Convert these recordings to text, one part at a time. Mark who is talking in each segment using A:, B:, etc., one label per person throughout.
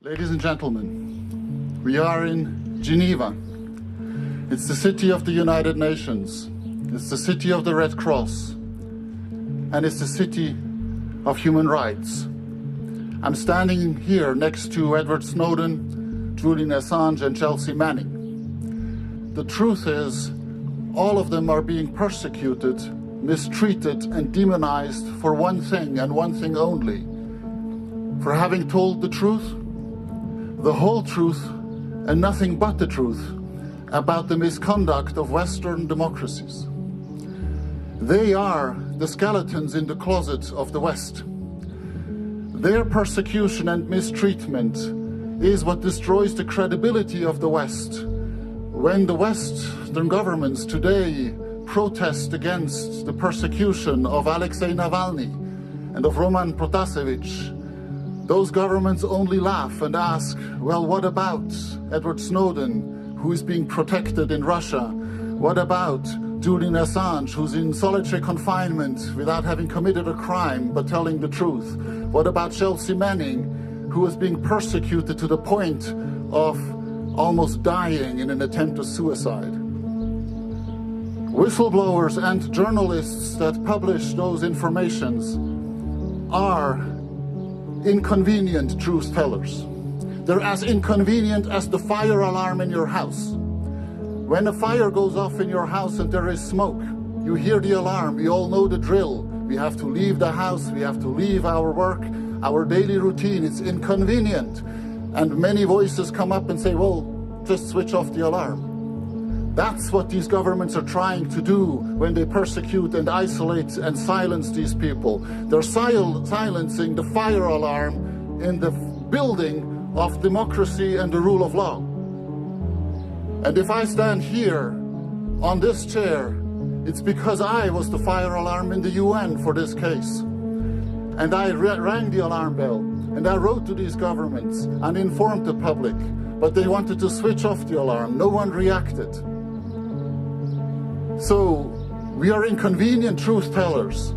A: Ladies and gentlemen, we are in Geneva. It's the city of the United Nations. It's the city of the Red Cross. And it's the city of human rights. I'm standing here next to Edward Snowden, Julian Assange, and Chelsea Manning. The truth is, all of them are being persecuted, mistreated, and demonized for one thing and one thing only: for having told the truth, the whole truth, and nothing but the truth about the misconduct of Western democracies. They are the skeletons in the closet of the West. Their persecution and mistreatment is what destroys the credibility of the West. When the Western governments today protest against the persecution of Alexei Navalny and of Roman Protasevich, those governments only laugh and ask, well, what about Edward Snowden, who is being protected in Russia? What about Julian Assange, who's in solitary confinement without having committed a crime but telling the truth? What about Chelsea Manning, who is being persecuted to the point of almost dying in an attempt at suicide? Whistleblowers and journalists that publish those informations are inconvenient truth tellers. They're as inconvenient as the fire alarm in your house. When a fire goes off in your house and there is smoke, you hear the alarm, we all know the drill. We have to leave the house, we have to leave our work, our daily routine. It's inconvenient. And many voices come up and say, well, just switch off the alarm. That's what these governments are trying to do when they persecute and isolate and silence these people. They're silencing the fire alarm in the building of democracy and the rule of law. And if I stand here on this chair, it's because I was the fire alarm in the UN for this case. And I rang the alarm bell, and I wrote to these governments and informed the public, but they wanted to switch off the alarm. No one reacted. So we are inconvenient truth tellers.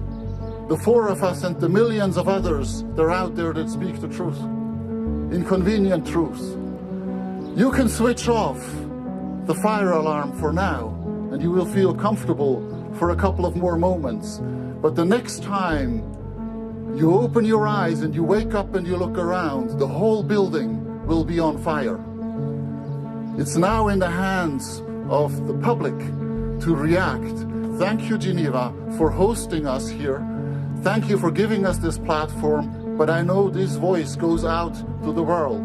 A: The four of us and the millions of others that are out there that speak the truth. Inconvenient truth. You can switch off the fire alarm for now, and you will feel comfortable for a couple of more moments. But the next time you open your eyes and you wake up and you look around, the whole building will be on fire. It's now in the hands of the public to react. Thank you, Geneva, for hosting us here. Thank you for giving us this platform, but I know this voice goes out to the world.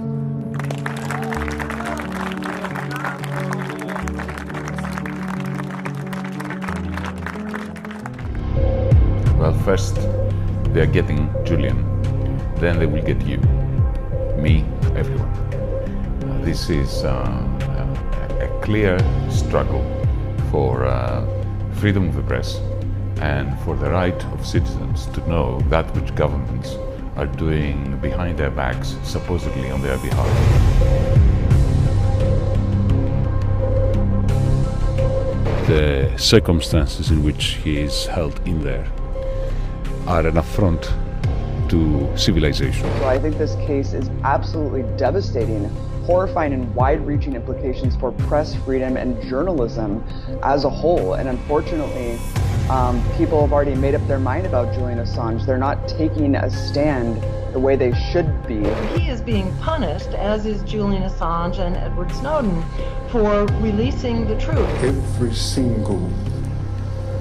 B: Well, first they are getting Julian, then they will get you, me, everyone. This is a clear struggle for freedom of the press and for the right of citizens to know that which governments are doing behind their backs, supposedly on their behalf.
C: The circumstances in which he is held in there are an affront to civilization.
D: So I think this case is absolutely devastating, horrifying, and wide-reaching implications for press freedom and journalism as a whole. And unfortunately, people have already made up their mind about Julian Assange. They're not taking a stand the way they should be.
E: He is being punished, as is Julian Assange and Edward Snowden, for releasing the truth.
F: Every single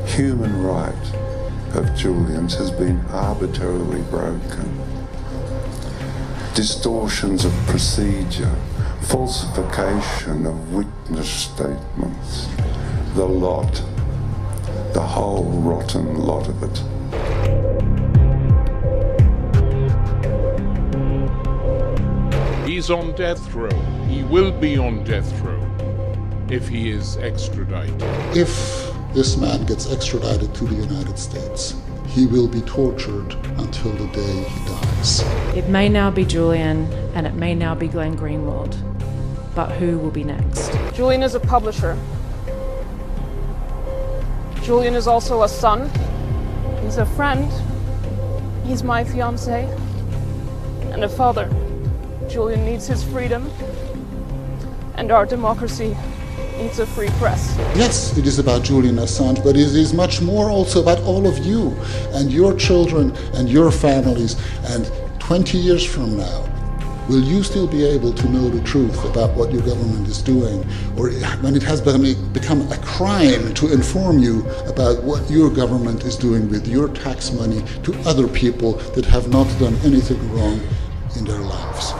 F: human right of Julian's has been arbitrarily broken. Distortions of procedure, falsification of witness statements, the lot, the whole rotten lot of it.
G: He's on death row. He will be on death row if he is extradited.
A: If this man gets extradited to the United States, he will be tortured until the day he dies.
H: It may now be Julian, and it may now be Glenn Greenwald, but who will be next?
I: Julian is a publisher. Julian is also a son. He's a friend. He's my fiancé and a father. Julian needs his freedom, and our democracy needs a free press.
A: Yes, it is about Julian Assange, but it is much more also about all of you and your children and your families. And 20 years from now, will you still be able to know the truth about what your government is doing? Or when it has become a crime to inform you about what your government is doing with your tax money to other people that have not done anything wrong in their lives?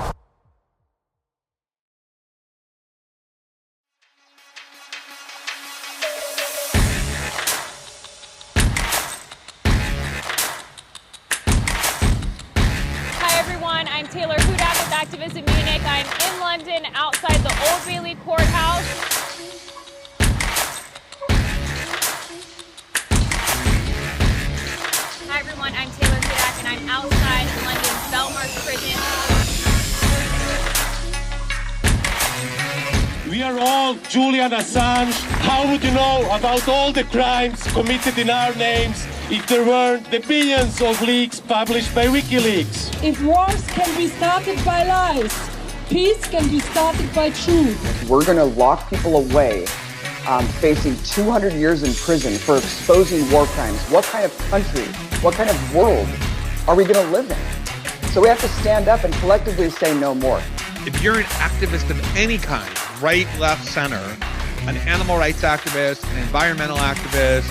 I: I'm Taylor Hudak with Activists in Munich. I'm in London outside the Old Bailey courthouse. Hi everyone, I'm Taylor Hudak and I'm outside London's Belmarsh prison.
J: We are all Julian Assange. How would you know about all the crimes committed in our names if there weren't the billions of leaks published by Wikileaks?
K: If wars can be started by lies, peace can be started by truth.
D: We're going to lock people away, facing 200 years in prison for exposing war crimes. What kind of country, what kind of world are we going to live in? So we have to stand up and collectively say no more.
L: If you're an activist of any kind, right, left, center, an animal rights activist, an environmental activist,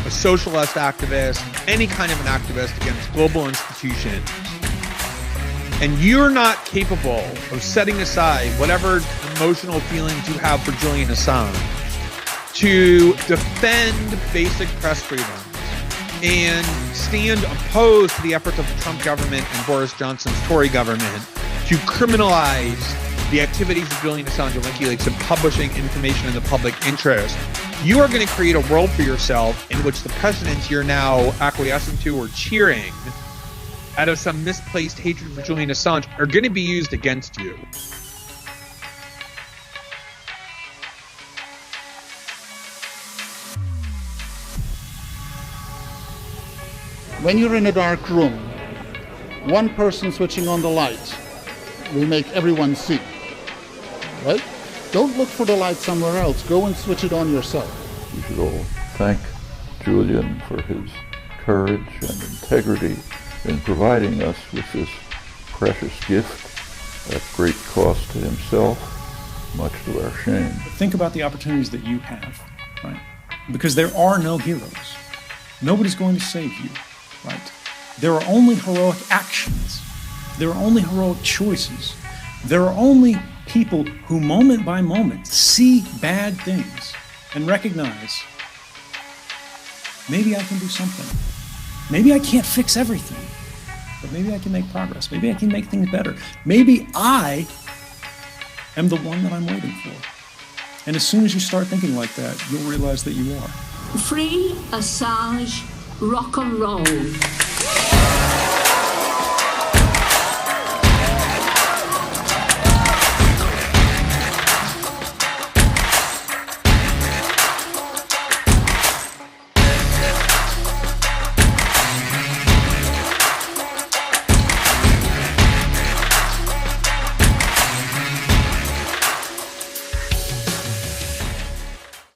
L: a socialist activist, any kind of an activist against global institutions, and you're not capable of setting aside whatever emotional feelings you have for Julian Assange to defend basic press freedom and stand opposed to the efforts of the Trump government and Boris Johnson's Tory government to criminalize the activities of Julian Assange and Wikileaks and publishing information in the public interest, you are going to create a world for yourself in which the precedents you're now acquiescing to or cheering out of some misplaced hatred for Julian Assange are going to be used against you.
A: When you're in a dark room, one person switching on the light will make everyone see, right? Don't look for the light somewhere else. Go and switch it on yourself.
M: We should all thank Julian for his courage and integrity in providing us with this precious gift at great cost to himself, much to our shame.
N: Think about the opportunities that you have, right? Because there are no heroes. Nobody's going to save you, right? There are only heroic actions. There are only heroic choices. There are only people who moment by moment see bad things and recognize, maybe I can do something. Maybe I can't fix everything, but maybe I can make progress. Maybe I can make things better. Maybe I am the one that I'm waiting for. And as soon as you start thinking like that, you'll realize that you are.
K: Free Assange, rock and roll.